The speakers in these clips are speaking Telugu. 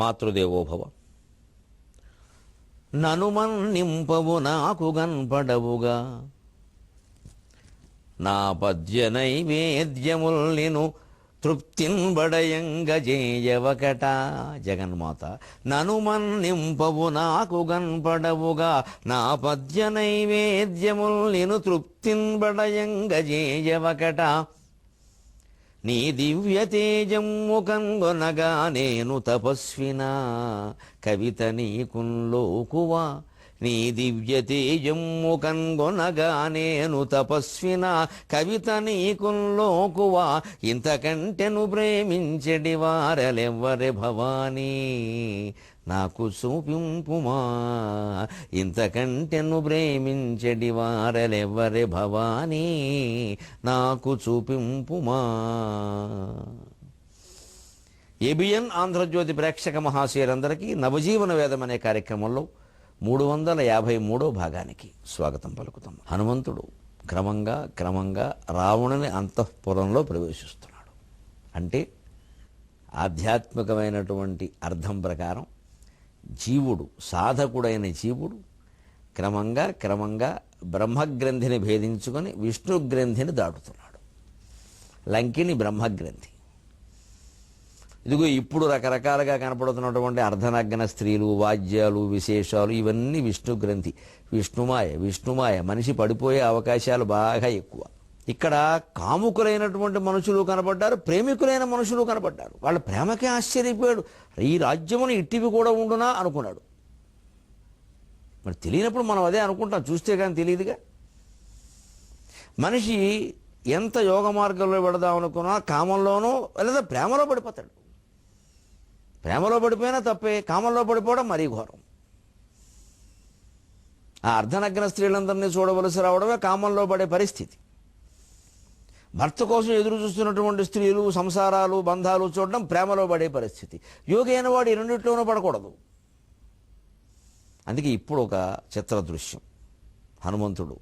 మాతృదేవోభవ. నను మన్నింపవు నాకు గన్పడవుగా, నా పద్య నైవేద్యముల్ నిను తృప్తింబడయంగజేయవకట. జగన్మాత నను మన్నింపవు నాకు గన్పడవుగా, నా పద్య నైవేద్యముల్ నిను తృప్తింబడయంగజేయవకట. నీ దివ్య తేజమ్ము కనుగొనగా నేను తపస్వినా, కవిత నీకున్లోకువా. నీ దివ్య తేజమ్ము కనుగొనగా నేను తపస్వినా, కవిత నీకున్లోకువా. ఇంతకంటెను ప్రేమించెడి వారలెవ్వరే భవానీ, నాకు చూపింపుమా. ఇంతకంటెను ప్రేమించెడి వారలెవ్వరే భవానీ, నాకు చూపింపుమా. ఏబిఎన్ ఆంధ్రజ్యోతి ప్రేక్షక మహాశయులందరికీ నవజీవన వేదం అనే కార్యక్రమంలో 353వ భాగానికి స్వాగతం పలుకుతాం. హనుమంతుడు క్రమంగా రావణుని అంతఃపురంలో ప్రవేశిస్తున్నాడు. అంటే ఆధ్యాత్మికమైనటువంటి అర్థం ప్రకారం జీవుడు, సాధకుడైన జీవుడు క్రమంగా బ్రహ్మగ్రంథిని భేదించుకొని విష్ణు గ్రంథిని దాటుతున్నాడు. లంకిని బ్రహ్మగ్రంథి. ఇదిగో ఇప్పుడు రకరకాలుగా కనపడుతున్నటువంటి అర్ధనగ్న స్త్రీలు, వాద్యాలు, విశేషాలు ఇవన్నీ విష్ణు గ్రంథి, విష్ణుమాయ. మనిషి పడిపోయే అవకాశాలు బాగా ఎక్కువ. ఇక్కడ కాముకులైనటువంటి మనుషులు కనపడ్డారు, ప్రేమికులైన మనుషులు కనపడ్డారు. వాళ్ళ ప్రేమకే ఆశ్చర్యపోయాడు. ఈ రాజ్యమును ఇట్టివి కూడా ఉండునా అనుకున్నాడు. మరి తెలియనప్పుడు మనం అదే అనుకుంటాం, చూస్తే కానీ తెలియదుగా. మనిషి ఎంత యోగ మార్గంలో పెడదాం అనుకున్నా కామంలోనూ లేదా ప్రేమలో పడిపోతాడు. ప్రేమలో పడిపోయినా తప్పే, కామంలో పడిపోవడం మరీ ఘోరం. ఆ అర్ధనగ్న స్త్రీలందరినీ చూడవలసి రావడమే కామంలో పడే పరిస్థితి. భర్త కోసం ఎదురు చూస్తున్నటువంటి స్త్రీలు, సంసారాలు, బంధాలు చూడడం ప్రేమలో పడే పరిస్థితి. యోగి అయిన వాడు ఈ రెండిట్లోనూ పడకూడదు. అందుకే ఇప్పుడు ఒక చిత్ర దృశ్యం. హనుమంతుడు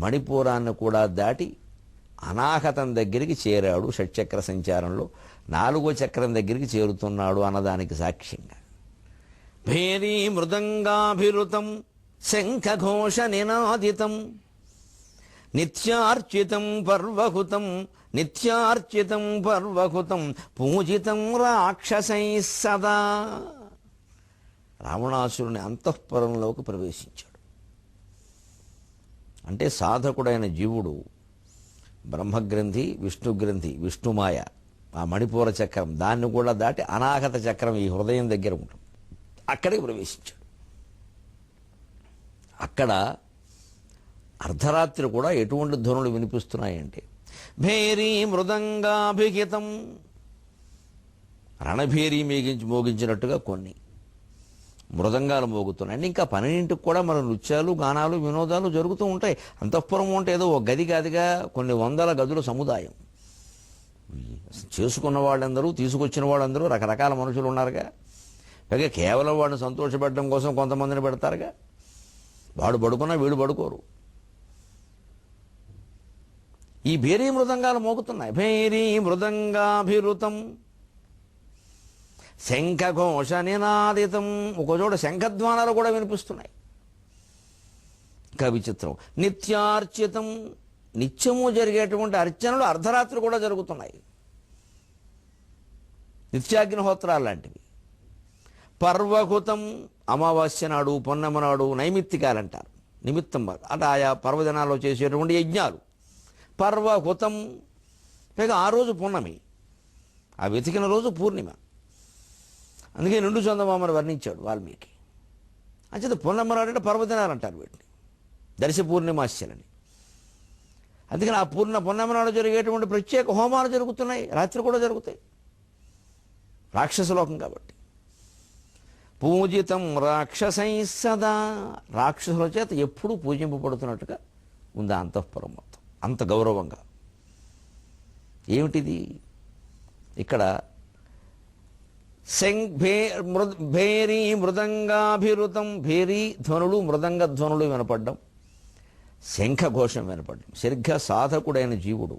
మణిపూరాన్ని కూడా దాటి అనాహతం దగ్గరికి చేరాడు. షట్చక్ర సంచారంలో 4వ చక్రం దగ్గరికి చేరుతున్నాడు అన్నదానికి సాక్ష్యంగా. భేరీ మృదంగాభిరుతం శంఖఘోష నినాదితం నిత్యార్చితం పర్వహుతం పూజితం రాక్షసై సదా. రావణాసురుని అంతఃపురంలోకి ప్రవేశించాడు. అంటే సాధకుడైన జీవుడు బ్రహ్మగ్రంథి, విష్ణుగ్రంథి, విష్ణుమాయ, ఆ మణిపూర చక్రం, దాన్ని కూడా దాటి అనాహత చక్రం ఈ హృదయం దగ్గర ఉంటుంది. అక్కడికి ప్రవేశించాడు. అక్కడ అర్ధరాత్రి కూడా ఎటువంటి ధ్వనులు వినిపిస్తున్నాయంటే భేరీ మృదంగాభిహితం, రణభేరీ మోగించినట్టుగా కొన్ని మృదంగాలు మోగుతున్నాయి. ఇంకా 12ంటికి కూడా మన నృత్యాలు, గానాలు, వినోదాలు జరుగుతూ ఉంటాయి. అంతఃపురం అంటే ఏదో ఒక గది కాదుగా, కొన్ని వందల గదుల సముదాయం. చేసుకున్న వాళ్ళందరూ, తీసుకొచ్చిన వాళ్ళందరూ రకరకాల మనుషులు ఉన్నారుగా. పైగా కేవలం వాడిని సంతోషపెట్టడం కోసం కొంతమందిని పెడతారుగా. వాడు పడుకున్నా వీడు పడుకోరు. ఈ భేరీ మృదంగాలు మోగుతున్నాయి. భేరీ మృదంగాభిరుతం శంఖఘోష నినాదితం. ఒకచోట శంఖధ్వానాలు కూడా వినిపిస్తున్నాయి. ఇంకా విచిత్రం, నిత్యార్చితం, నిత్యము జరిగేటువంటి అర్చనలు అర్ధరాత్రి కూడా జరుగుతున్నాయి. నిత్యాగ్నిహోత్రాలు లాంటివి. పర్వహుతం, అమావాస్య నాడు, పొన్నమ నాడు నైమిత్తికాలు అంటారు. నిమిత్తం అంటే ఆయా పర్వదినాల్లో చేసేటువంటి యజ్ఞాలు. పర్వహుతం, పైగా ఆ రోజు పున్నమి, ఆ వెతికిన రోజు పూర్ణిమ. అందుకే నిండు చందమామని వర్ణించాడు వాల్మీకి. అంచేత పూర్ణిమనాడు అంటే పర్వదినాలు అంటారు వీటిని, దర్శ పూర్ణిమాస్యలని. అందుకని ఆ పున్నమనాడు జరిగేటువంటి ప్రత్యేక హోమాలు జరుగుతున్నాయి. రాత్రి కూడా జరుగుతాయి. రాక్షసలోకం కాబట్టి. పూజితం రాక్షసై సదా, రాక్షసుల చేత ఎప్పుడూ పూజింపబడుతున్నట్టుగా ఉంది అంతఃపురం మొత్తం, అంత గౌరవంగా. ఏమిటిది? ఇక్కడ భేరీ మృదంగాభిరుతం, భేరీ ధ్వనులు, మృదంగ ధ్వనులు వినపడ్డం, శంఖఘోషం వినపడ్డం. సరిగ్గా సాధకుడైన జీవుడు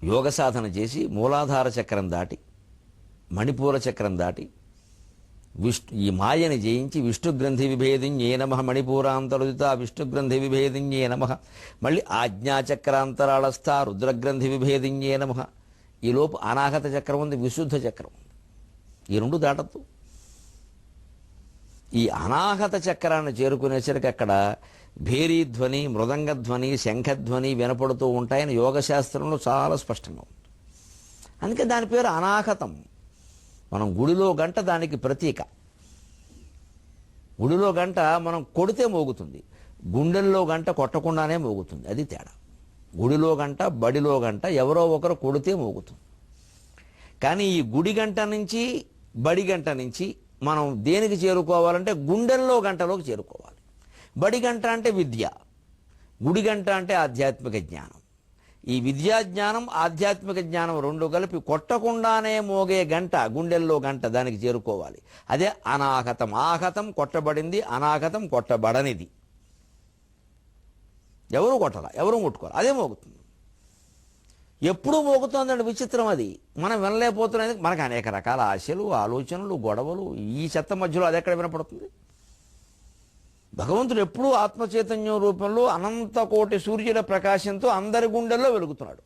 యోగ సాధన చేసి మూలాధార చక్రం దాటి మణిపూర చక్రం దాటి ఈ మాయని జయించి విష్ణుగ్రంథి విభేదిన్యే నమః మణిపూరాంతరుదిత విష్ణుగ్రంథి విభేదిన్యే నమః, మళ్ళీ ఆజ్ఞాచక్రాంతరాళస్థ రుద్రగ్రంథి విభేదిన్యే నమః. ఈలోపు అనాహత చక్రం ఉంది, విశుద్ధ చక్రం ఉంది. ఈ రెండు దాటద్దు. ఈ అనాహత చక్రాన్ని చేరుకునేసరికి అక్కడ భేరీధ్వని, మృదంగధ్వని, శంఖధ్వని వినపడుతూ ఉంటాయని యోగశాస్త్రంలో చాలా స్పష్టంగా ఉంది. అందుకే దాని పేరు అనాహతం. మనం గుడిలో గంట దానికి ప్రతీక. గుడిలో గంట మనం కొడితే మోగుతుంది, గుండెల్లో గంట కొట్టకుండానే మోగుతుంది. అది తేడా. గుడిలో గంట, బడిలో గంట ఎవరో ఒకరు కొడితే మోగుతుంది. కానీ ఈ గుడి గంట నుంచి, బడి గంట నుంచి మనం దేనికి చేరుకోవాలంటే గుండెల్లో గంటలోకి చేరుకోవాలి. బడి గంట అంటే విద్య, గుడి గంట అంటే ఆధ్యాత్మిక జ్ఞానం. ఈ విద్యా జ్ఞానం, ఆధ్యాత్మిక జ్ఞానం రెండు కలిపి కొట్టకుండానే మోగే గంట గుండెల్లో గంట, దానికి చేరుకోవాలి. అదే అనాహతం. ఆహతం కొట్టబడింది, అనాహతం కొట్టబడనిది. ఎవరు కొట్టాల, ఎవరు ముట్టుకోవాలి, అదే మోగుతుంది. ఎప్పుడూ మోగుతుందండి. విచిత్రం అది. మనం వినలేకపోతున్నది. మనకు అనేక రకాల ఆశలు, ఆలోచనలు, గొడవలు. ఈ చెత్త మధ్యలో అది ఎక్కడ వినపడుతుంది? భగవంతుడు ఎప్పుడూ ఆత్మచైతన్యం రూపంలో అనంత కోటి సూర్యుల ప్రకాశంతో అందరి గుండెల్లో వెలుగుతున్నాడు.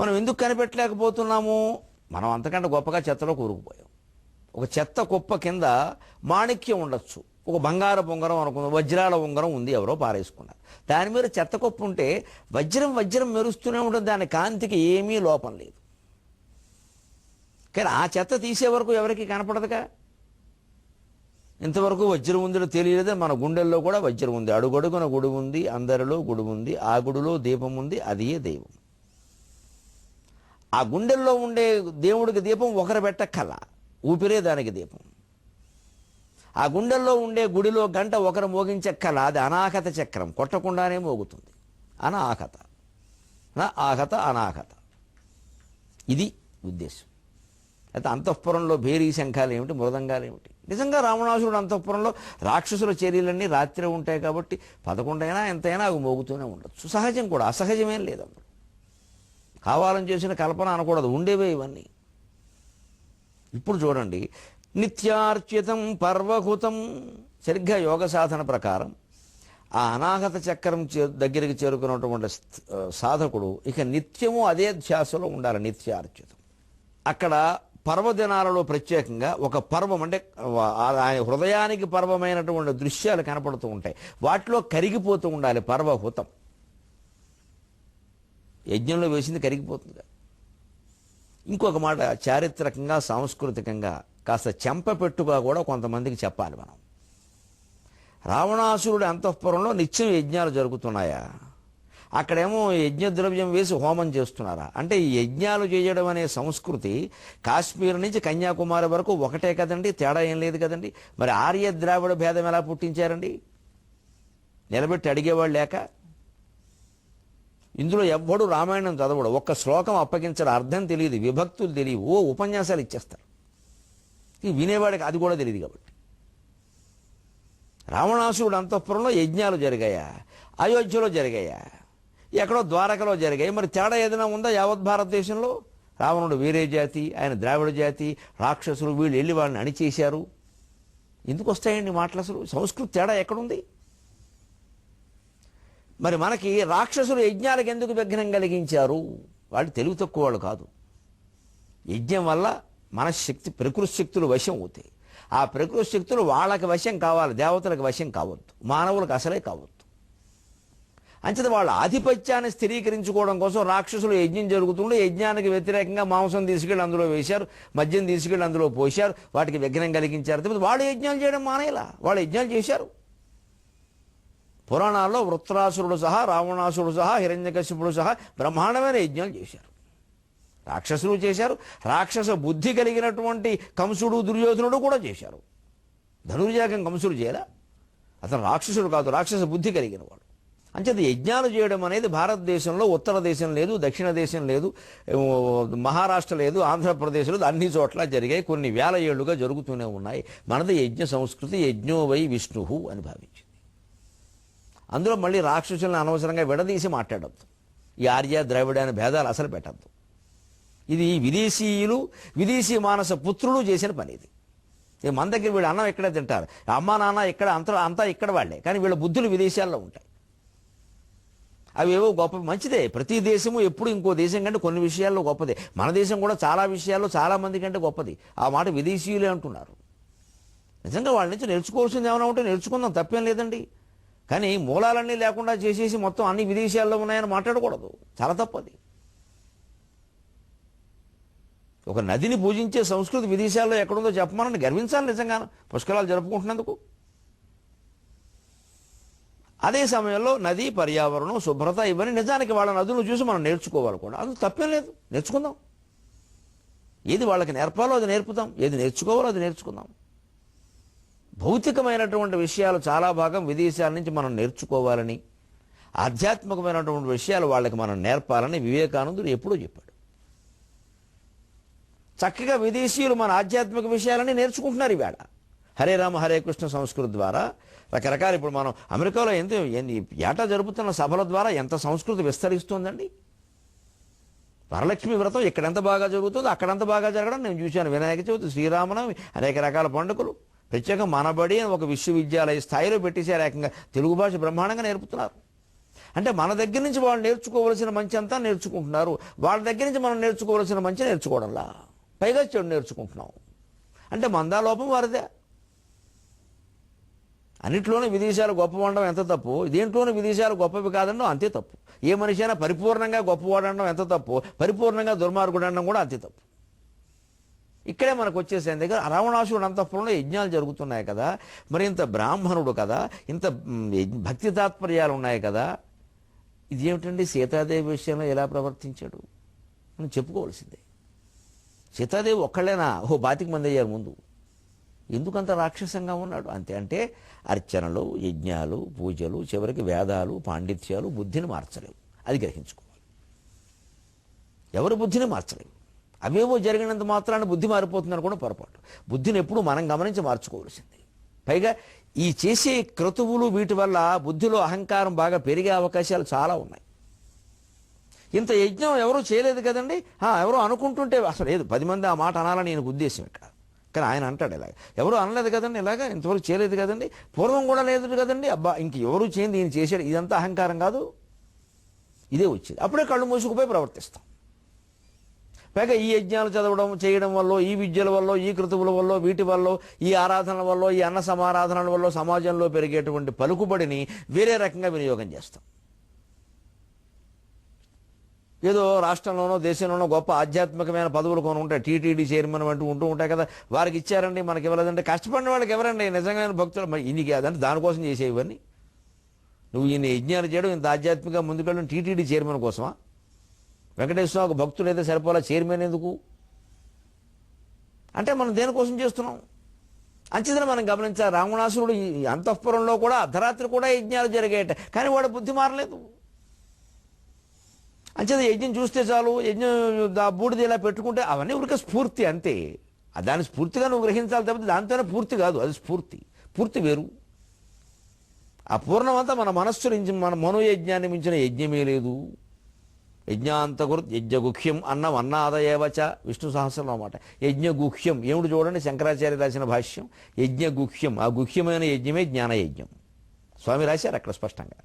మనం ఎందుకు కనిపెట్టలేకపోతున్నాము? మనం అంతకంటే గొప్పగా చెత్తలో కూరుకుపోయాం. ఒక చెత్త కుప్ప కింద మాణిక్యం ఉండొచ్చు, ఒక బంగారు ఉంగరం అనుకుందాం, వజ్రాల ఉంగరం ఉంది, ఎవరో పారేసుకున్నారు. దాని మీద చెత్త కుప్ప ఉంటే వజ్రం వజ్రం మెరుస్తూనే ఉంటుంది, దాని కాంతికి ఏమీ లోపం లేదు. కానీ ఆ చెత్త తీసే వరకు ఎవరికి కనపడదుగా. ఇంతవరకు వజ్రం ఉందో తెలియలేదే. మన గుండెల్లో కూడా వజ్రం ఉంది. అడుగడుగున గుడి ఉంది, అందరిలో గుడి ఉంది, ఆ గుడిలో దీపం ఉంది, అదే దైవం. ఆ గుండెల్లో ఉండే దేవుడికి దీపం ఒకరు పెట్టక్కల, ఊపిరే దానికి దీపం. ఆ గుండెల్లో ఉండే గుడిలో గంట ఒకరు మోగించక్కల, అది అనాహత చక్రం, కొట్టకుండానే మోగుతుంది. అనాహత, ఆహత, అనాహత. ఇది ఉద్దేశం. అయితే అంతఃపురంలో భేరీ శంఖాలు ఏమిటి, మృదంగాలు ఏమిటి? నిజంగా రావణాసురుడు అంతఃపురంలో రాక్షసుల చర్యలన్నీ రాత్రి ఉంటాయి కాబట్టి 11 అయినా ఎంతైనా అవి మోగుతూనే ఉండొచ్చు. సహజం కూడా, అసహజమేం లేదు. అందులో కావాలని చేసిన కల్పన అనకూడదు, ఉండేవే ఇవన్నీ. ఇప్పుడు చూడండి, నిత్యార్చితం పర్వహుతం. సరిగ్గా యోగ సాధన ప్రకారం ఆ అనాహత చక్రం దగ్గరికి చేరుకున్నటువంటి సాధకుడు ఇక నిత్యము అదే ధ్యాసలో ఉండాలి. నిత్యార్చితం. అక్కడ పర్వదినాలలో ప్రత్యేకంగా ఒక పర్వం, అంటే ఆయన హృదయానికి పర్వమైనటువంటి దృశ్యాలు కనపడుతూ ఉంటాయి. వాటిలో కరిగిపోతూ ఉండాలి. పర్వహుతం. యజ్ఞంలో వేసింది కరిగిపోతుంది. ఇంకొక మాట, చారిత్రకంగా, సాంస్కృతికంగా కాస్త చెంపపెట్టుగా కూడా కొంతమందికి చెప్పాలి మనం. రావణాసురుడి అంతఃపురంలో నిత్యం యజ్ఞాలు జరుగుతున్నాయా? అక్కడేమో యజ్ఞద్రవ్యం వేసి హోమం చేస్తున్నారా? అంటే ఈ యజ్ఞాలు చేయడం అనే సంస్కృతి కాశ్మీర్ నుంచి కన్యాకుమారి వరకు ఒకటే కదండి, తేడా ఏం లేదు కదండి. మరి ఆర్య ద్రావిడ భేదం ఎలా పుట్టించారండి? నిలబెట్టి అడిగేవాళ్ళు లేక. ఇందులో ఎవ్వడు రామాయణం చదవడు, ఒక్క శ్లోకం అప్పగించడం, అర్థం తెలియదు, విభక్తులు తెలియవు, ఉపన్యాసాలు ఇచ్చేస్తారు. వినేవాడికి అది కూడా తెలియదు. కాబట్టి రావణాసురుడు అంతఃపురంలో యజ్ఞాలు జరిగాయా? అయోధ్యలో జరిగాయా? ఎక్కడో ద్వారకలో జరిగాయి. మరి తేడా ఏదైనా ఉందా యావత్ భారతదేశంలో? రావణుడు వేరే జాతి, ఆయన ద్రావిడ జాతి, రాక్షసులు, వీళ్ళు వెళ్ళి వాళ్ళని అణిచేశారు. ఎందుకు వస్తాయండి మాటలు? అసలు సంస్కృతి తేడా ఎక్కడుంది? మరి మనకి రాక్షసులు యజ్ఞాలకు ఎందుకు విఘ్నం కలిగించారు? వాళ్ళు తెలివి తక్కువ వాళ్ళు కాదు. యజ్ఞం వల్ల మనశ్శక్తి, ప్రకృతి శక్తులు వశం అవుతాయి. ఆ ప్రకృతి శక్తులు వాళ్ళకి వశం కావాలి, దేవతలకు వశం కావద్దు, మానవులకు అసలే కావద్దు. అంచేత వాళ్ళ ఆధిపత్యాన్ని స్థిరీకరించుకోవడం కోసం రాక్షసులు యజ్ఞం జరుగుతుండే యజ్ఞానికి వ్యతిరేకంగా మాంసం తీసుకెళ్ళి అందులో వేశారు, మద్యం తీసుకెళ్ళి అందులో పోశారు, వాటికి విఘ్నం కలిగించారు. వాళ్ళు యజ్ఞాలు చేయడం మానేలా, వాళ్ళు యజ్ఞాలు చేశారు. పురాణాల్లో వృత్రాసురుడు సహా, రావణాసురుడు సహా, హిరణ్యకశిపుడు సహా బ్రహ్మాండమైన యజ్ఞాలు చేశారు. రాక్షసులు చేశారు. రాక్షస బుద్ధి కలిగినటువంటి కంసుడు, దుర్యోధనుడు కూడా చేశారు. ధనుర్యాగం కంసుడు చేయరా? అతను రాక్షసుడు కాదు, రాక్షస బుద్ధి కలిగిన వాడు. అంచేది యజ్ఞాలు చేయడం అనేది భారతదేశంలో ఉత్తర దేశం లేదు, దక్షిణ దేశం లేదు, మహారాష్ట్ర లేదు, ఆంధ్రప్రదేశ్ లేదు, అన్ని చోట్ల జరిగాయి. కొన్ని వేల ఏళ్లుగా జరుగుతూనే ఉన్నాయి. మనది యజ్ఞ సంస్కృతి. యజ్ఞో వై విష్ణువు అని భావించింది. అందులో మళ్ళీ రాక్షసులను అనవసరంగా విడదీసి మాట్లాడద్దు. ఈ ఆర్య ద్రవిడ అనే భేదాలు అసలు పెట్టద్దు. ఇది విదేశీయులు విదేశీ మానస పుత్రులు చేసిన పని ఇది. మన దగ్గర వీళ్ళు అన్నం ఇక్కడే తింటారు, అమ్మా నాన్న ఇక్కడ అంతా ఇక్కడ వాళ్ళే, కానీ వీళ్ళ బుద్ధులు విదేశాల్లో ఉంటాయి. అవి ఏవో గొప్ప మంచిదే, ప్రతి దేశము ఎప్పుడు ఇంకో దేశం కంటే కొన్ని విషయాల్లో గొప్పదే. మన దేశం కూడా చాలా విషయాల్లో చాలా మంది కంటే గొప్పది. ఆ మాట విదేశీయులే అంటున్నారు. నిజంగా వాళ్ళ నుంచి నేర్చుకోవాల్సింది ఏమైనా ఉంటే నేర్చుకుందాం, తప్పేం లేదండి. కానీ మూలాలన్నీ లేకుండా చేసేసి మొత్తం అన్ని విదేశాల్లో ఉన్నాయని మాట్లాడకూడదు, చాలా తప్పది. ఒక నదిని పూజించే సంస్కృతి విదేశాల్లో ఎక్కడుందో చెప్పమని గర్వించాలి నిజంగా పుష్కరాలు జరుపుకుంటున్నందుకు. అదే సమయంలో నది, పర్యావరణం, శుభ్రత ఇవన్నీ నిజానికి వాళ్ళ నదులను చూసి మనం నేర్చుకోవాలి కూడా, అది తప్పేం లేదు, నేర్చుకుందాం. ఏది వాళ్ళకి నేర్పాలో అది నేర్పుతాం, ఏది నేర్చుకోవాలో అది నేర్చుకుందాం. భౌతికమైనటువంటి విషయాలు చాలా భాగం విదేశాల నుంచి మనం నేర్చుకోవాలని, ఆధ్యాత్మికమైనటువంటి విషయాలు వాళ్ళకి మనం నేర్పాలని వివేకానందుడు ఎప్పుడూ చెప్పాడు. చక్కగా విదేశీయులు మన ఆధ్యాత్మిక విషయాలని నేర్చుకుంటున్నారు ఈవేళ. హరే రామ హరే కృష్ణ సంస్కృతి ద్వారా రకరకాల, ఇప్పుడు మనం అమెరికాలో ఏటా జరుపుతున్న సభల ద్వారా ఎంత సంస్కృతి విస్తరిస్తుందండి. వరలక్ష్మి వ్రతం ఇక్కడ ఎంత బాగా జరుగుతుందో అక్కడంత బాగా జరగడం నేను చూశాను. వినాయక చవితి, శ్రీరామనవమి, అనేక రకాల పండుగలు, ప్రత్యేకంగా మనబడి అని ఒక విశ్వవిద్యాలయ స్థాయిలో పెట్టేసారు. ఏకంగా తెలుగు భాష బ్రహ్మాండంగా నేర్పుతున్నారు. అంటే మన దగ్గర నుంచి వాళ్ళు నేర్చుకోవలసిన మంచి అంతా నేర్చుకుంటున్నారు, వాళ్ళ దగ్గర నుంచి మనం నేర్చుకోవలసిన మంచి నేర్చుకోవడంలా, పైగా చెడు నేర్చుకుంటున్నాం. అంటే మందా లోపం వారిదే. అన్నింటిలోనూ విదేశాలు గొప్పవాడడం ఎంత తప్పు, దేంట్లోనూ విదేశాలు గొప్పవి కాదనడం అంతే తప్పు. ఏ మనిషి అయినా పరిపూర్ణంగా గొప్పవాడడం ఎంత తప్పు, పరిపూర్ణంగా దుర్మార్గుడు అనడం కూడా అంతే తప్పు. ఇక్కడే మనకు వచ్చేసేందుకు దగ్గర రావణాసురుడు అంతఃపురంలో యజ్ఞాలు జరుగుతున్నాయి కదా, మరి ఇంత బ్రాహ్మణుడు కదా, ఇంత భక్తి తాత్పర్యాలు ఉన్నాయి కదా, ఇదేమిటండి సీతాదేవి విషయంలో ఎలా ప్రవర్తించాడు అని చెప్పుకోవాల్సిందే. సీతాదేవి ఒక్కళ్ళేనా, బాతికి మంది అయ్యారు ముందు, ఎందుకంత రాక్షసంగా ఉన్నాడు అంతే. అంటే అర్చనలు, యజ్ఞాలు, పూజలు, చివరికి వేదాలు, పాండిత్యాలు బుద్ధిని మార్చలేవు, అది గ్రహించుకోవాలి. ఎవరు బుద్ధిని మార్చలేవు. అవేవో జరిగినంత మాత్రాన్ని బుద్ధి మారిపోతుందని కూడా పొరపాటు. బుద్ధిని ఎప్పుడు మనం గమనించి మార్చుకోవాల్సింది. పైగా ఈ చేసే క్రతువులు వీటి వల్ల బుద్ధిలో అహంకారం బాగా పెరిగే అవకాశాలు చాలా ఉన్నాయి. ఇంత యజ్ఞం ఎవరూ చేయలేదు కదండి, ఎవరో అనుకుంటుంటే అసలు లేదు 10 మంది ఆ మాట అనాలని నేను ఉద్దేశం ఇక్కడ. కానీ ఆయన అంటాడు ఇలాగ, ఎవరు అనలేదు కదండి, ఇలాగా ఇంతవరకు చేయలేదు కదండి, పూర్వం కూడా లేదు కదండి, అబ్బా ఇంక ఎవరు చేయండి ఈయన చేశాడు, ఇదంతా అహంకారం కాదు, ఇదే వచ్చేది. అప్పుడే కళ్ళు మూసుకుపోయి ప్రవర్తిస్తాం. పైగా ఈ యజ్ఞాలు చదవడం చేయడం వల్ల, ఈ విద్యల వల్ల, ఈ కృతువుల వల్ల, వీటి వల్ల, ఈ ఆరాధనల వల్ల, ఈ అన్న సమారాధనల వల్ల సమాజంలో పెరిగేటువంటి పలుకుబడిని వేరే రకంగా వినియోగం చేస్తాం. ఏదో రాష్ట్రంలోనో దేశంలోనో గొప్ప ఆధ్యాత్మికమైన పదవులు కొని ఉంటాయి, టీటీడీ చైర్మన్ అంటూ ఉంటూ ఉంటాయి కదా, వారికి ఇచ్చారండి మనకి ఇవ్వలేదంటే కష్టపడిన వాళ్ళకి ఎవరండి నిజంగా భక్తులు. మరి ఇన్ని కాదంటే దానికోసం చేసేవన్నీ. నువ్వు ఇన్ని యజ్ఞాలు చేయడం, ఇంత ఆధ్యాత్మికంగా ముందుకెళ్ళడం టీటీడీ చైర్మన్ కోసమా? వెంకటేశ్వర ఒక భక్తుడు అయితే సరిపోలా, చైర్మన్ ఎందుకు? అంటే మనం దేనికోసం చేస్తున్నాం అంచేతనే మనం గమనించాలి. రావణాసురుడు ఈ అంతఃపురంలో కూడా అర్ధరాత్రి కూడా యజ్ఞాలు జరిగాయట, కానీ వాడు బుద్ధి మారలేదు. అంచేత యజ్ఞం చూస్తే చాలు, యజ్ఞం బూడిద ఇలా పెట్టుకుంటే అవన్నీ ఊరికే స్ఫూర్తి అంతే. దాని స్ఫూర్తిగా నువ్వు గ్రహించాలి తప్పితే దాంతోనే పూర్తి కాదు, అది స్ఫూర్తి. పూర్తి వేరు. ఆ పూర్ణమంతా మన మనస్సు నుంచి, మన మనోయజ్ఞాన్ని మించిన యజ్ఞమే లేదు. యజ్ఞాంతకృత్ యజ్ఞగుహ్యం అన్నం అన్నాదయేవచ, విష్ణు సహస్రంలో అన్నమాట. యజ్ఞగుహ్యం ఏమిటి చూడండి, శంకరాచార్య రాసిన భాష్యం. యజ్ఞగుహ్యం, ఆ గుహ్యమైన యజ్ఞమే జ్ఞానయజ్ఞం. స్వామి రాశారు అక్కడ స్పష్టంగా.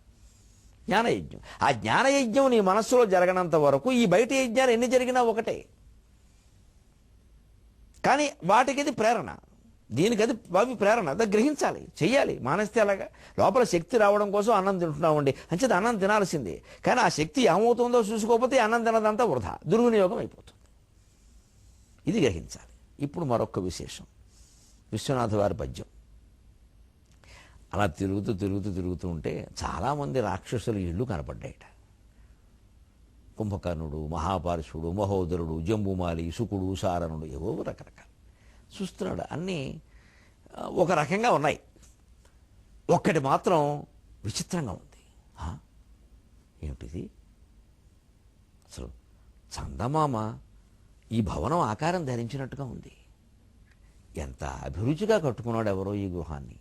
జ్ఞానయజ్ఞం, ఆ జ్ఞానయజ్ఞం నీ మనస్సులో జరగనంత వరకు ఈ బయట యజ్ఞాలు ఎన్ని జరిగినా ఒకటే. కానీ వాటికి ఇది ప్రేరణ, దీనికి అది అవి ప్రేరణ, అది గ్రహించాలి, చెయ్యాలి. మానేస్తే అలాగా లోపల శక్తి రావడం కోసం అన్నం తింటున్నామండి, అంచేది అన్నం తినాల్సిందే. కానీ ఆ శక్తి ఏమవుతుందో చూసుకోకపోతే అన్నం తినదంతా వృధా, దుర్వినియోగం అయిపోతుంది. ఇది గ్రహించాలి. ఇప్పుడు మరొక విశేషం, విశ్వనాథ వారి పద్యం. అలా తిరుగుతూ ఉంటే చాలామంది రాక్షసుల ఇళ్ళు కనపడ్డాయట. కుంభకర్ణుడు, మహాపార్శ్వుడు, మహోదరుడు, జంబుమాలి, శుకుడు, సారణుడు, ఏవో రకరకాల చూస్తున్నాడు. అన్నీ ఒక రకంగా ఉన్నాయి. ఒక్కటి మాత్రం విచిత్రంగా ఉంది. ఏమిటిది? అసలు చందమామ ఈ భవనం ఆకారం ధరించినట్టుగా ఉంది. ఎంత అభిరుచిగా కట్టుకున్నాడు ఎవరో ఈ గృహాన్ని.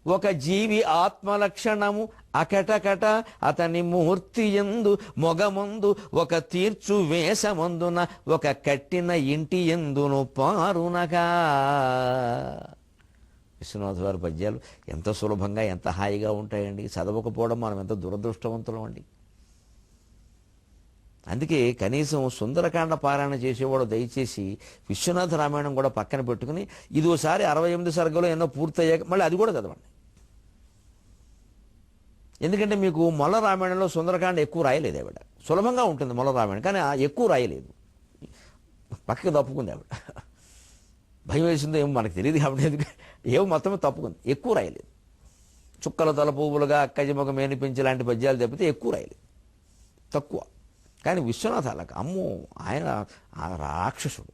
ఒక జీవి ఆత్మలక్షణము అకటకట అతని మూర్తి యందు మొగమందు ఒక తీర్చు వేషమందున ఒక కట్టిన ఇంటి ఎందును పారునగా. విశ్వనాథ్ వారి పద్యాలు ఎంత సులభంగా ఎంత హాయిగా ఉంటాయండి. చదవకపోవడం మనం ఎంత దురదృష్టవంతులం అండి. అందుకే కనీసం సుందరకాండ పారాయణ చేసేవాడు దయచేసి విశ్వనాథ రామాయణం కూడా పక్కన పెట్టుకుని ఇదోసారి 68 సర్గలు ఎన్నో పూర్తయ్యాక మళ్ళీ అది కూడా చదవండి. ఎందుకంటే మీకు మొల్ల రామాయణంలో సుందరకాండ ఎక్కువ రాయలేదు ఆవిడ. సులభంగా ఉంటుంది మొల్ల రామాయణం, కానీ ఎక్కువ రాయలేదు, పక్కకి తప్పుకుంది ఆవిడ. భయం వేసిందో ఏమో మనకు తెలియదు కాబట్టి ఏమో మొత్తమే తప్పుకుంది, ఎక్కువ రాయలేదు. చుక్కల తల పువ్వులుగా అక్కజముఖ మేనిపించి లాంటి పద్యాలు తప్పితే ఎక్కువ రాయలేదు, తక్కువ. కానీ విశ్వనాథ అలాగ అమ్మో, ఆయన రాక్షసుడు,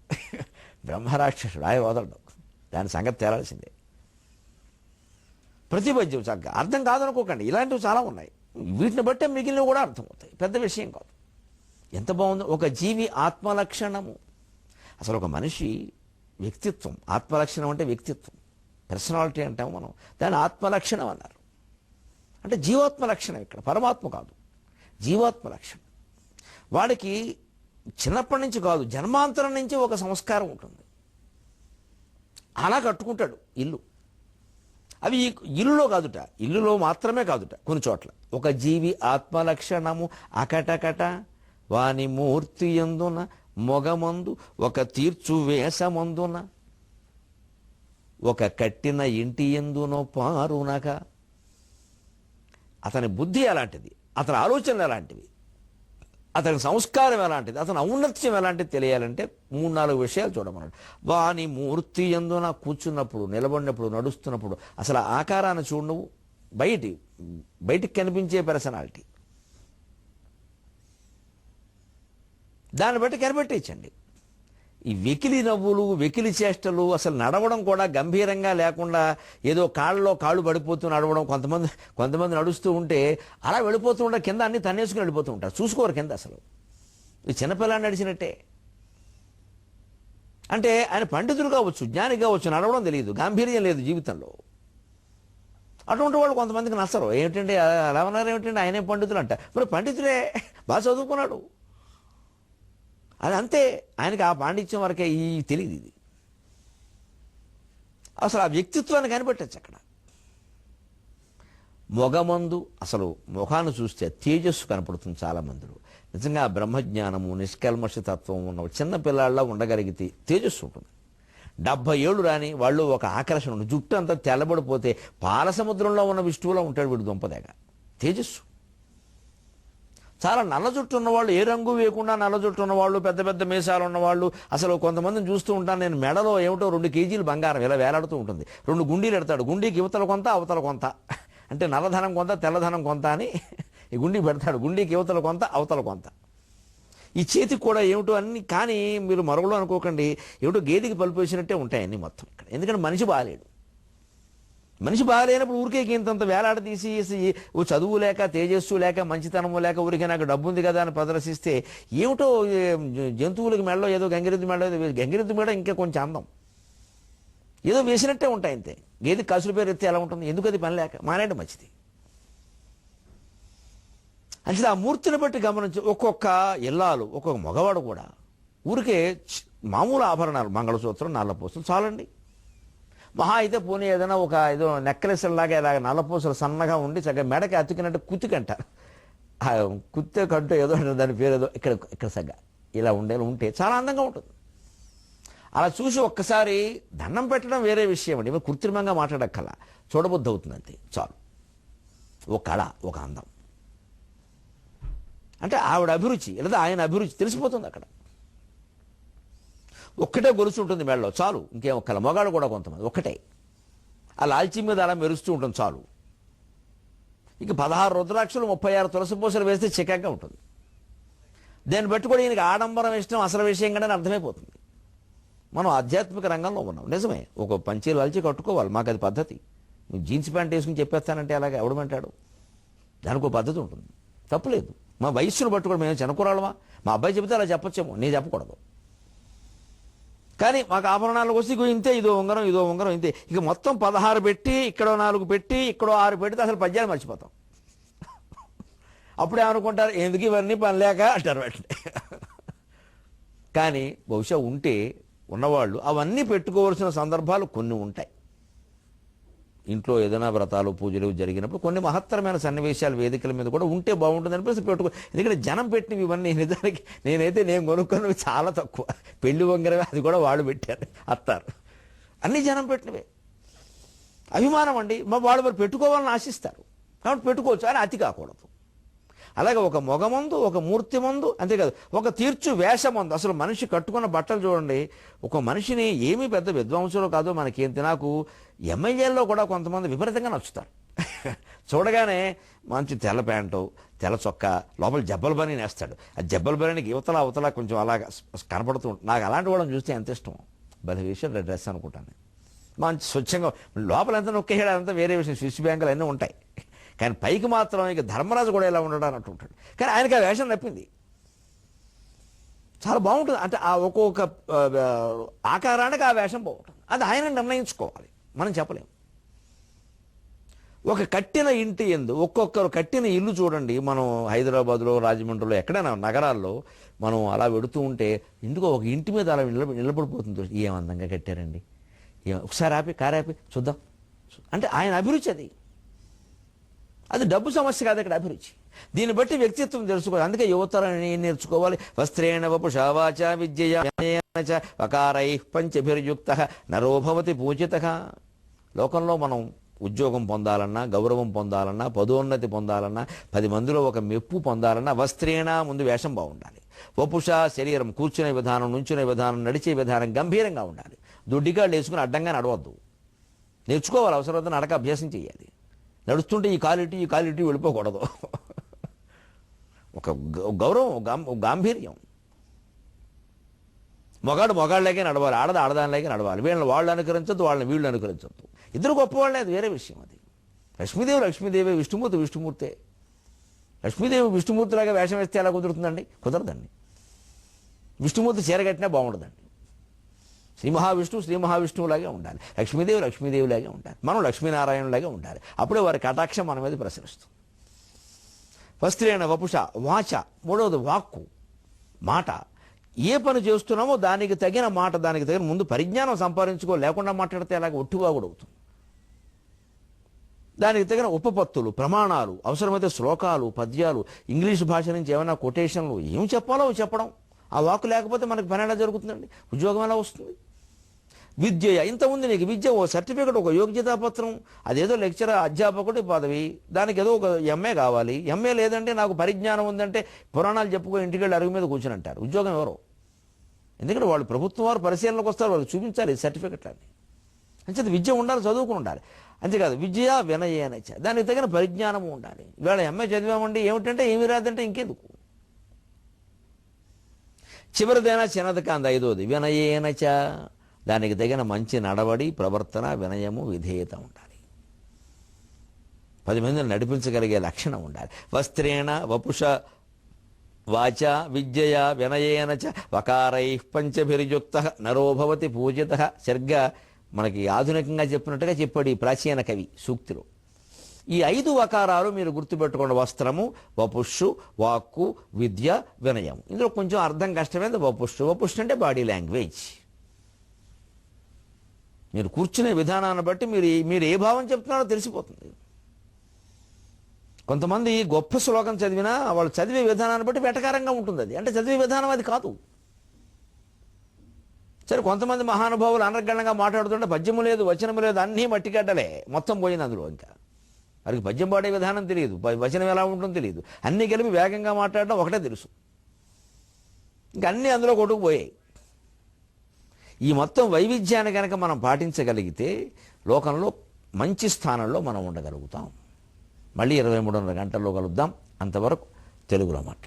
బ్రహ్మరాక్షసుడు, ఆయన వదలడం, దాని సంగతి తేలాల్సిందే. ప్రతి పద్యం చక్కగా అర్థం కాదనుకోకండి, ఇలాంటివి చాలా ఉన్నాయి. వీటిని బట్టే మిగిలినవి కూడా అర్థమవుతాయి, పెద్ద విషయం కాదు. ఎంత బాగుందో. ఒక జీవి ఆత్మలక్షణము. అసలు ఒక మనిషి వ్యక్తిత్వం, ఆత్మలక్షణం అంటే వ్యక్తిత్వం, పర్సనాలిటీ అంటాము మనం, దాని ఆత్మలక్షణం అన్నారు. అంటే జీవాత్మ లక్షణం, ఇక్కడ పరమాత్మ కాదు, జీవాత్మ లక్షణం. వాడికి చిన్నప్పటి నుంచి కాదు, జన్మాంతరం నుంచి ఒక సంస్కారం ఉంటుంది. అలా కట్టుకుంటాడు ఇల్లు. అవి ఇల్లులో కాదుట, ఇల్లులో మాత్రమే కాదుట, కొన్ని చోట్ల. ఒక జీవి ఆత్మలక్షణము అకటకట వాని మూర్తి యందున మొగమందు ఒక తీర్చు వేషమందున ఒక కట్టిన ఇంటి ఎందునో పారునగా. అతని బుద్ధి ఎలాంటిది, అతని ఆలోచనలు ఎలాంటివి, అతని సంస్కారం ఎలాంటిది, అతని ఔన్నత్యం ఎలాంటిది తెలియాలంటే 3-4 విషయాలు చూడమన్నాడు. వాని మూర్తి యందున కూర్చున్నప్పుడు, నిలబడినప్పుడు, నడుస్తున్నప్పుడు అసలు ఆకారాన్ని చూడు నువ్వు, బయటికి కనిపించే పర్సనాలిటీ, దాన్ని బట్టి కనిపెట్టించండి. ఈ వెకిలి నవ్వులు, వెకిలి చేష్టలు, అసలు నడవడం కూడా గంభీరంగా లేకుండా ఏదో కాళ్ళలో కాళ్ళు పడిపోతూ నడవడం. కొంతమంది నడుస్తూ ఉంటే అలా వెళ్ళిపోతూ ఉంటారు, కింద అన్ని తన్నేసుకుని వెళ్ళిపోతూ ఉంటారు, చూసుకోరు కింద. అసలు ఈ చిన్నపిల్లని నడిచినట్టే. అంటే ఆయన పండితుడు కావచ్చు, జ్ఞాని కావచ్చు, నడవడం తెలియదు, గాంభీర్యం లేదు జీవితంలో. అటువంటి వాళ్ళు కొంతమందికి నచ్చరు. ఏమిటంటే అలా ఉన్నారు, ఏమిటంటే ఆయనే పండితులు అంట. మరి పండితుడే, బాగా చదువుకున్నాడు, అది అంతే. ఆయనకి ఆ పాండిత్యం వరకే ఈ తెలియదు. ఇది అసలు ఆ వ్యక్తిత్వాన్ని కనిపెట్టచ్చు అక్కడ. మొగమందు అసలు ముఖాన్ని చూస్తే తేజస్సు కనపడుతుంది చాలా మందిలో. నిజంగా బ్రహ్మజ్ఞానము, నిష్కల్మషతత్వం ఉన్న చిన్న పిల్లాళ్ళ ఉండగలిగితే తేజస్సు ఉంటుంది. 70 ఏళ్ళు రాని వాళ్ళు ఒక ఆకర్షణ ఉంటుంది. జుట్టు అంతా తెల్లబడిపోతే పాల సముద్రంలో ఉన్న విష్ణువులో ఉంటాడు వీడు దుంపదేగా. తేజస్సు. చాలా నల్ల జుట్టు ఉన్నవాళ్ళు, ఏ రంగు వేయకుండా నల్ల జుట్టు ఉన్నవాళ్ళు, పెద్ద పెద్ద మీసాలు ఉన్నవాళ్ళు, అసలు కొంతమందిని చూస్తూ ఉంటాను నేను, మెడలో ఏమిటో 2 కేజీలు బంగారం ఇలా వేలాడుతూ ఉంటుంది. 2 గుండీలు ఎడతాడు, గుండీకి యువతల కొంత అవతల కొంత, అంటే నల్లధనం కొంత తెల్లధనం కొంత అని ఈ గుండీ పెడతాడు. గుండీకి యువతల కొంత అవతల కొంత. ఈ చేతికి కూడా ఏమిటో అన్ని. కానీ మీరు మరొకలో అనుకోకండి, ఏమిటో గేదెకి పలుపు వేసినట్టే ఉంటాయి అన్నీ మొత్తం ఇక్కడ. ఎందుకంటే మనిషి బాగాలేడు. మనిషి బాగాలేనప్పుడు ఊరికే ఇంతంత వేలాడ తీసి చదువు లేక, తేజస్సు లేక, మంచితనము లేక, ఊరికే నాకు డబ్బు ఉంది కదా అని ప్రదర్శిస్తే ఏమిటో జంతువులకి మెడలో ఏదో గంగిరెద్దు మెడలో, గంగిరెద్దు మెడ ఇంకా కొంచెం అందం, ఏదో వేసినట్టే ఉంటాయి అంతే. గేదె కసులు పేరు ఎత్తే ఎలా ఉంటుంది, ఎందుకు అది పని లేక మానేయడం మంచిది. అంటే ఆ మూర్తిని బట్టి గమనించి ఒక్కొక్క ఇల్లాలు, ఒక్కొక్క మగవాడు కూడా ఊరికే మామూలు ఆభరణాలు, మంగళసూత్రం, నల్లపూసలు చాలండి. మహా అయితే పోనీ ఏదైనా ఒక ఏదో నెక్లెస్ లాగా ఇలాగ నల్లపూసలు సన్నగా ఉండి చక్కగా మెడకి అతుకినట్టు కుతికంటారు, కుత్తే కంటూ ఏదో అంటారు, దాని పేరు ఏదో ఇక్కడ సగ్గా ఇలా ఉంటే చాలా అందంగా ఉంటుంది. అలా చూసి ఒక్కసారి దండం పెట్టడం వేరే విషయం అండి. కృత్రిమంగా మాట్లాడక్కల, చూడబుద్ధి అవుతుంది అంతే చాలు. ఒక కళ, ఒక అందం, అంటే ఆవిడ అభిరుచి లేదా ఆయన అభిరుచి తెలిసిపోతుంది అక్కడ. ఒక్కటే గొలుసు ఉంటుంది మెడలో చాలు, ఇంకేం ఒక్కల. మొగాడు కూడా కొంతమంది ఒక్కటే, ఆ లాల్చీ మీద అలా మెరుస్తూ ఉంటుంది చాలు. ఇక 16 రుద్రాక్షలు, 36 తులసి పూసలు వేస్తే చికాగ్గా ఉంటుంది. దాన్ని బట్టి కూడా ఈయనకి ఆడంబరం ఇష్టం అసలు విషయం కంటే అర్థమైపోతుంది. మనం ఆధ్యాత్మిక రంగంలో ఉన్నాం, నిజమే. ఒక పంచీ లాల్చి కట్టుకోవాలి, మాకు అది పద్ధతి. నువ్వు జీన్స్ ప్యాంట్ వేసుకుని చెప్పేస్తానంటే అలాగే ఎవడమంటాడు? దానికి ఒక పద్ధతి ఉంటుంది, తప్పులేదు. మా వయస్సును బట్టి కూడా మేము చిన్నకూరాళ్ళమా? మా అబ్బాయి చెబితే అలా చెప్పొచ్చేమో, నేను చెప్పకూడదు. కానీ కానీ మాకు ఆభరణాలకు వస్తే ఇగో ఇంతే, ఇదో ఉంగరం ఇంతే. ఇక మొత్తం 16 పెట్టి ఇక్కడో 4 పెట్టి ఇక్కడో 6 పెడితే అసలు పద్యాలు మర్చిపోతాం. అప్పుడేమనుకుంటారు, ఎందుకు ఇవన్నీ పనిలేక అంటారు వెంటనే. కానీ బహుశా ఉంటే ఉన్నవాళ్ళు అవన్నీ పెట్టుకోవాల్సిన సందర్భాలు కొన్ని ఉంటాయి. ఇంట్లో ఏదైనా వ్రతాలు పూజలు జరిగినప్పుడు కొన్ని మహత్తరమైన సన్నివేశాలు వేదికల మీద కూడా ఉంటే బాగుంటుంది అనిపిస్తే పెట్టుకో. ఎందుకంటే జనం పెట్టినవి ఇవన్నీ నిజానికి నేను కొనుక్కున్నవి చాలా తక్కువ. పెళ్లి వంగరవే, అది కూడా వాళ్ళు పెట్టారు అత్తారు. అన్ని జనం పెట్టినవే. అభిమానం అండి, వాళ్ళు మరి పెట్టుకోవాలని ఆశిస్తారు కాబట్టి పెట్టుకోవచ్చు, అని అతి కాకూడదు. అలాగే ఒక మొగమందు, ఒక మూర్తి మందు, అంతేకాదు ఒక తీర్చు వేషమందు. అసలు మనిషి కట్టుకున్న బట్టలు చూడండి, ఒక మనిషిని ఏమీ పెద్ద విద్వాంసులో కాదో మనకేంటి, నాకు ఎమ్మెల్యేల్లో కూడా కొంతమంది విపరీతంగా నచ్చుతారు. చూడగానే మంచి తెల్ల ప్యాంటు, తెల్ల చొక్కా, లోపల జబ్బల బని నేస్తాడు. ఆ జబ్బల బనికి అవతల కొంచెం అలాగా కనపడుతూ ఉంటుంది. నాకు అలాంటి వాళ్ళని చూస్తే ఎంత ఇష్టం. భలే విషయం డ్రెస్ అనుకుంటాను. మంచి స్వచ్ఛంగా లోపల ఎంత నొక్కేయడం అంతా వేరే విషయం. స్విస్ బ్యాంకులు అన్నీ ఉంటాయి. కానీ పైకి మాత్రం ఇక ధర్మరాజు కూడా ఇలా ఉండడం అన్నట్టు ఉంటాడు. కానీ ఆయనకి ఆ వేషం నప్పింది, చాలా బాగుంటుంది. అంటే ఆ ఒక్కొక్క ఆకారానికి ఆ వేషం బాగుంటుంది. అది ఆయన నిర్ణయించుకోవాలి, మనం చెప్పలేము. ఒక కట్టిన ఇంటి ఎందు ఒక్కొక్కరు కట్టిన ఇల్లు చూడండి. మనం హైదరాబాద్లో, రాజమండ్రిలో, ఎక్కడైనా నగరాల్లో మనం అలా వెడుతూ ఉంటే ఎందుకో ఒక ఇంటి మీద అలా నిలబడిపోతుంది. ఏం అందంగా కట్టారండి, ఒకసారి కారాపి చూద్దాం అంటే ఆయన అభిరుచి అది. అది డబ్బు సమస్య కాదు, ఇక్కడ అభిరుచి. దీన్ని బట్టి వ్యక్తిత్వం తెలుసుకోవాలి. అందుకే యువతరాన్ని నేర్చుకోవాలి. వస్త్రేణ వపుషా వాచా విద్యయా వకారైః పంచభిర్యుక్తః నరో భవతి పూజితః. లోకంలో మనం ఉద్యోగం పొందాలన్నా, గౌరవం పొందాలన్నా, పదోన్నతి పొందాలన్నా, 10 మందిలో ఒక మెప్పు పొందాలన్నా వస్త్రేణ ముందు వేషం బాగుండాలి. వపుష శరీరం, కూర్చునే విధానం, నుంచునే విధానం, నడిచే విధానం గంభీరంగా ఉండాలి. దుడ్డిగాళ్ళు వేసుకుని అడ్డంగా నడవద్దు. నేర్చుకోవాలి, అవసరమైతే నడక అభ్యాసం చేయాలి. నడుస్తుంటే ఈ కాలిటీ వెళ్ళిపోకూడదు. ఒక గౌరవం, గాంభీర్యం. మొగాళ్ళకే నడవాలి, ఆడదానిలాగే నడవాలి. వీళ్ళని వాళ్ళు అనుకరించద్దు, వాళ్ళని వీళ్ళు అనుకరించద్దు. ఇద్దరు గొప్పవాళ్ళే, అది వేరే విషయం. అది లక్ష్మీదేవి, విష్ణుమూర్తే. లక్ష్మీదేవి విష్ణుమూర్తిలాగా వేషం వేస్తే ఎలా కుదురుతుందండి? కుదరదండి. విష్ణుమూర్తి చీర కట్టినా బాగుండదండి. శ్రీ మహావిష్ణువులాగే ఉండాలి. లక్ష్మీదేవిలాగే ఉండాలి. మనం లక్ష్మీనారాయణలాగే ఉండాలి. అప్పుడే వారి కటాక్షం మన మీద ప్రసరిస్తుంది. వస్త్రేణ వపుష వాచ, మూడవది వాక్కు, మాట. ఏ పని చేస్తున్నామో దానికి తగిన మాట, దానికి తగిన ముందు పరిజ్ఞానం సంపాదించుకో. లేకుండా మాట్లాడితే అలాగ ఒట్టువాగుడు అవుతుంది. దానికి తగిన ఉపపత్తులు, ప్రమాణాలు, అవసరమైతే శ్లోకాలు, పద్యాలు, ఇంగ్లీష్ భాష నుంచి ఏమైనా కొటేషన్లు, ఏం చెప్పాలో చెప్పడం. ఆ వాక్కు లేకపోతే మనకు పని ఎలా జరుగుతుందండి? ఉద్యోగం ఎలా వస్తుంది? విద్య, ఇంత ఉంది నీకు విద్య, ఓ సర్టిఫికెట్, ఒక యోగ్యతాపత్రం, అదేదో లెక్చరర్, అధ్యాపకుడి పదవి, దానికి ఏదో ఒక ఎంఏ కావాలి. ఎంఏ లేదంటే నాకు పరిజ్ఞానం ఉందంటే పురాణాలు చెప్పుకో, ఇంటికి వెళ్ళి అరుగు మీద కూర్చుని అంటారు. ఉద్యోగం ఎవరో? ఎందుకంటే వాళ్ళు ప్రభుత్వం వారు పరిశీలనకు వస్తారు, వాళ్ళకి చూపించాలి సర్టిఫికెట్లన్నీ. అంచేది విద్య ఉండాలి, చదువుకుని ఉండాలి. అంతేకాదు విద్య వినయేనచ, దానికి తగిన పరిజ్ఞానము ఉండాలి. ఇవాళ ఎంఏ చదివామండి, ఏమిటంటే ఏమి రాదంటే ఇంకెందుకు. చివరిదైనా చిన్నది కాంది, ఐదోది వినయేనచ, దానికి తగిన మంచి నడవడి, ప్రవర్తన, వినయము, విధేయత ఉండాలి. 10 మందిని నడిపించగలిగే లక్షణం ఉండాలి. వస్త్రేణ వపుష వాచ విద్యయా వినయేనచ వకారైః పంచభిర్యుక్తః నరో భవతి పూజితః. సరిగ్గా మనకి ఆధునికంగా చెప్పినట్టుగా చెప్పాడు ఈ ప్రాచీన కవి సూక్తిలో. ఈ 5 వకారాలు మీరు గుర్తుపెట్టుకోండి. వస్త్రము, వపుష్షు, వాక్కు, విద్య, వినయం. ఇందులో కొంచెం అర్థం కష్టమైంది. వపుష్షు అంటే బాడీ లాంగ్వేజ్. మీరు కూర్చునే విధానాన్ని బట్టి మీరు ఏ భావం చెప్తున్నారో తెలిసిపోతుంది. కొంతమంది గొప్ప శ్లోకం చదివినా వాళ్ళు చదివే విధానాన్ని బట్టి వెటకారంగా ఉంటుంది. అది అంటే చదివే విధానం అది కాదు. సరే, కొంతమంది మహానుభావులు అనర్గళంగా మాట్లాడుతుంటే పద్యము లేదు, వచనము లేదు, అన్నీ మట్టిగడ్డలే, మొత్తం పోయింది అందులో. ఇంకా వారికి పద్యం పాడే విధానం తెలియదు, వచనం ఎలా ఉంటుందో తెలియదు. అన్నీ కలిపి వేగంగా మాట్లాడడం ఒకటే తెలుసు. ఇంకా అన్నీ అందులో కొట్టుకుపోయాయి. ఈ మొత్తం వైవిధ్యాన్ని కనుక మనం పాటించగలిగితే లోకంలో మంచి స్థానంలో మనం ఉండగలుగుతాం. మళ్ళీ 23:30 గంటల్లో కలుద్దాం. అంతవరకు తెలుగులో మాట్లాడదాం.